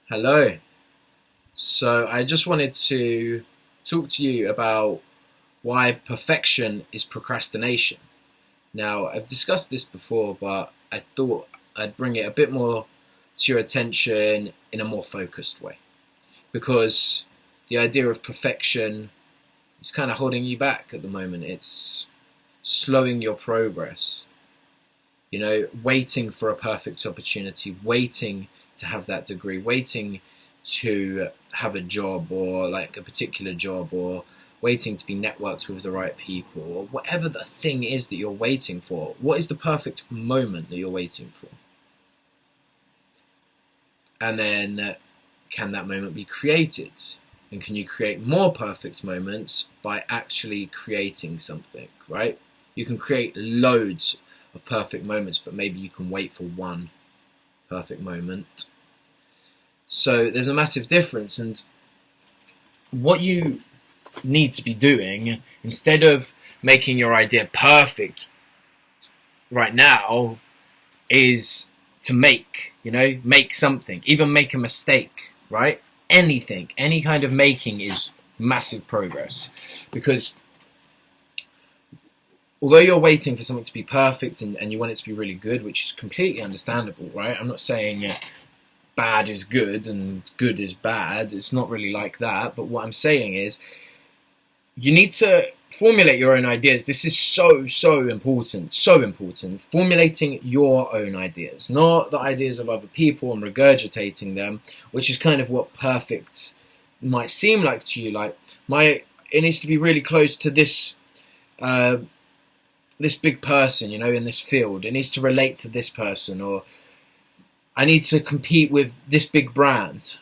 Hello. So I just wanted to talk to you about why perfection is procrastination. Now, I've discussed this before, but I thought I'd bring it a bit more to your attention in a more focused way. Because the idea of perfection is kind of holding you back at the moment. It's slowing your progress. Waiting for a perfect opportunity, waiting to have that degree, waiting to have a job or like a particular job, or waiting to be networked with the right people, or whatever the thing is that you're waiting for. What is the perfect moment that you're waiting for? And then can that moment be created? And can you create more perfect moments by actually creating something, right? You can create loads of perfect moments, but maybe you can wait for one perfect moment. So there's a massive difference, and what you need to be doing, instead of making your idea perfect right now, is to make something, even make a mistake, right? Anything, any kind of making is massive progress, because although you're waiting for something to be perfect and you want it to be really good, which is completely understandable, right? I'm not saying bad is good and good is bad. It's not really like that. But what I'm saying is you need to formulate your own ideas. This is so important, so important. Formulating your own ideas, not the ideas of other people and regurgitating them, which is kind of what perfect might seem like to you. Like it needs to be really close to this this big person, in this field. It needs to relate to this person, or I need to compete with this big brand.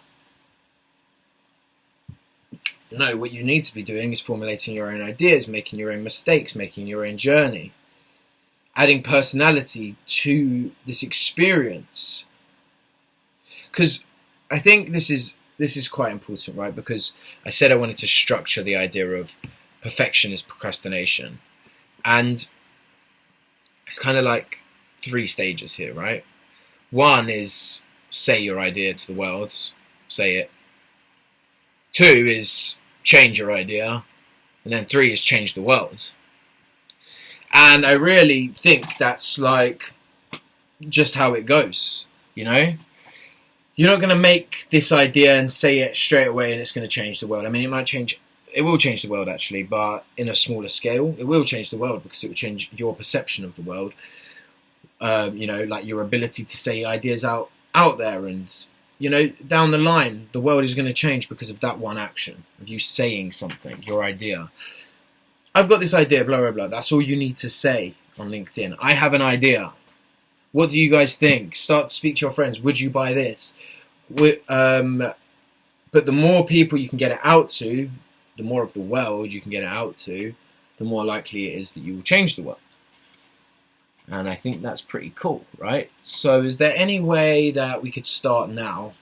No, what you need to be doing is formulating your own ideas, making your own mistakes, making your own journey, adding personality to this experience. Because I think this is quite important, right? Because I said I wanted to structure the idea of perfection as procrastination. And it's kind of like 3 stages here, right? One is say your idea to the world, say it. 2 is change your idea. And then 3 is change the world. And I really think that's like just how it goes, You're not going to make this idea and say it straight away and it's going to change the world. I mean, it will change the world actually, but in a smaller scale. It will change the world because it will change your perception of the world. Like your ability to say ideas out there, and down the line the world is going to change because of that one action of you saying something, your idea. I've got this idea, blah blah blah. That's all you need to say on LinkedIn. I have an idea. What do you guys think? Start to speak to your friends. Would you buy this? But the more people you can get it out to, the more of the world you can get it out to, the more likely it is that you will change the world. And I think that's pretty cool, right? So is there any way that we could start now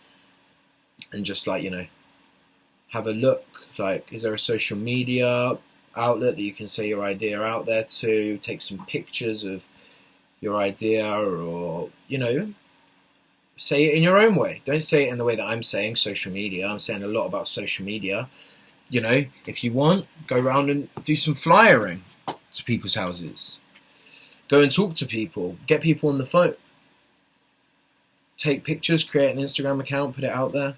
and just have a look? Like, is there a social media outlet that you can say your idea out there to, take some pictures of your idea, or, say it in your own way. Don't say it in the way that I'm saying social media. I'm saying a lot about social media. If you want, go around and do some flyering to people's houses. Go and talk to people. Get people on the phone. Take pictures, create an Instagram account, put it out there.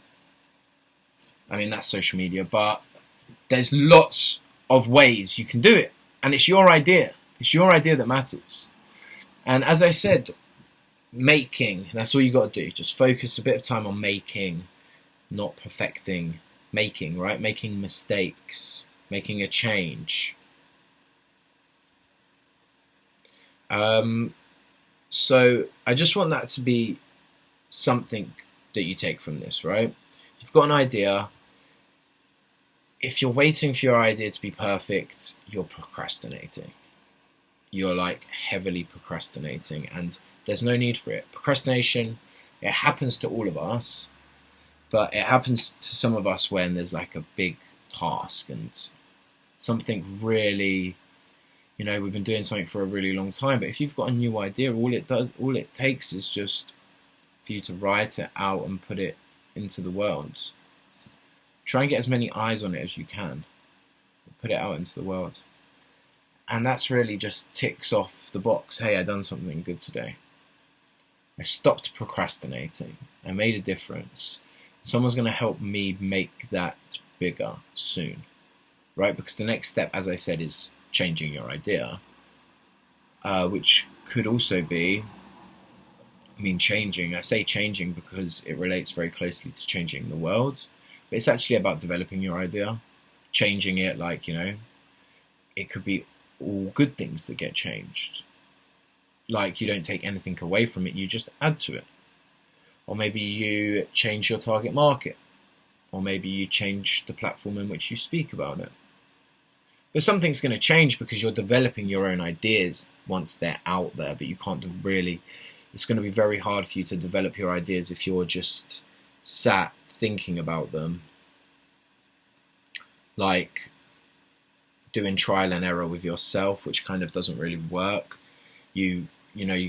I mean, that's social media, but there's lots of ways you can do it. And it's your idea. It's your idea that matters. And as I said, making, that's all you got to do. Just focus a bit of time on making, not perfecting. Making, right? Making mistakes. Making a change. So I just want that to be something that you take from this, right? You've got an idea. If you're waiting for your idea to be perfect, you're procrastinating. You're heavily procrastinating, and there's no need for it. Procrastination, it happens to all of us, but it happens to some of us when there's a big task and something really, we've been doing something for a really long time. But if you've got a new idea, all it takes is just for you to write it out and put it into the world. Try and get as many eyes on it as you can. Put it out into the world. And that's really just ticks off the box. Hey, I done something good today. I stopped procrastinating. I made a difference. Someone's going to help me make that bigger soon. Right? Because the next step, as I said, is changing your idea. Which could also be, changing. I say changing because it relates very closely to changing the world. But it's actually about developing your idea. Changing it, it could be all good things that get changed. Like, you don't take anything away from it, you just add to it. Or maybe you change your target market. Or maybe you change the platform in which you speak about it. But something's going to change because you're developing your own ideas once they're out there, but you can't really, it's going to be very hard for you to develop your ideas if you're just sat thinking about them. Like doing trial and error with yourself, which kind of doesn't really work. You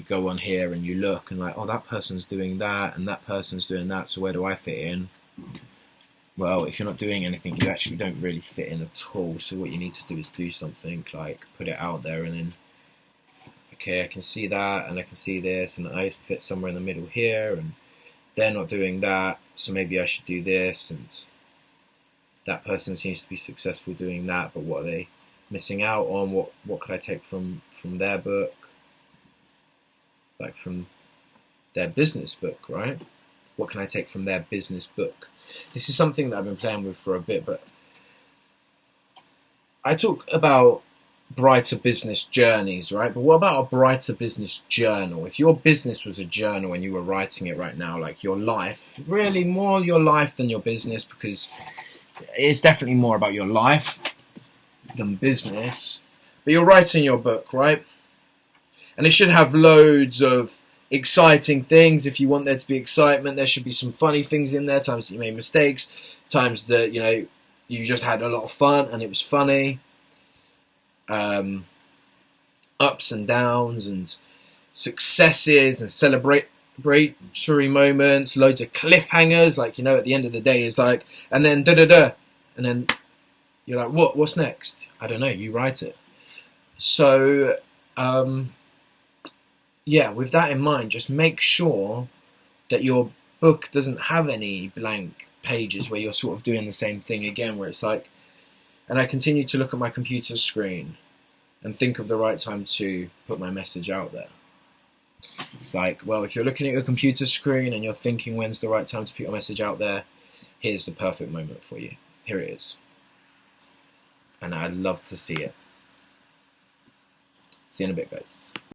go on here and you look and oh, that person's doing that and that person's doing that, so where do I fit in? Well, if you're not doing anything, you actually don't really fit in at all. So what you need to do is do something, put it out there, and then, okay, I can see that and I can see this and I fit somewhere in the middle here, and they're not doing that, so maybe I should do this, and that person seems to be successful doing that, but what are they missing out on? What could I take from their book? From their business book, right? What can I take from their business book? This is something that I've been playing with for a bit, but I talk about brighter business journeys, right? But what about a brighter business journal? If your business was a journal and you were writing it right now, your life, really more your life than your business, because it's definitely more about your life than business. But you're writing your book, right? And it should have loads of exciting things. If you want there to be excitement, there should be some funny things in there, times that you made mistakes, times that you just had a lot of fun and it was funny, ups and downs and successes and celebratory moments, loads of cliffhangers, at the end of the day is and then da-da-da, and then you're what's next? I don't know, you write it. So yeah, with that in mind, just make sure that your book doesn't have any blank pages where you're sort of doing the same thing again, where it's and I continue to look at my computer screen and think of the right time to put my message out there. It's well, if you're looking at your computer screen and you're thinking when's the right time to put your message out there, here's the perfect moment for you. Here it is. And I'd love to see it. See you in a bit, guys.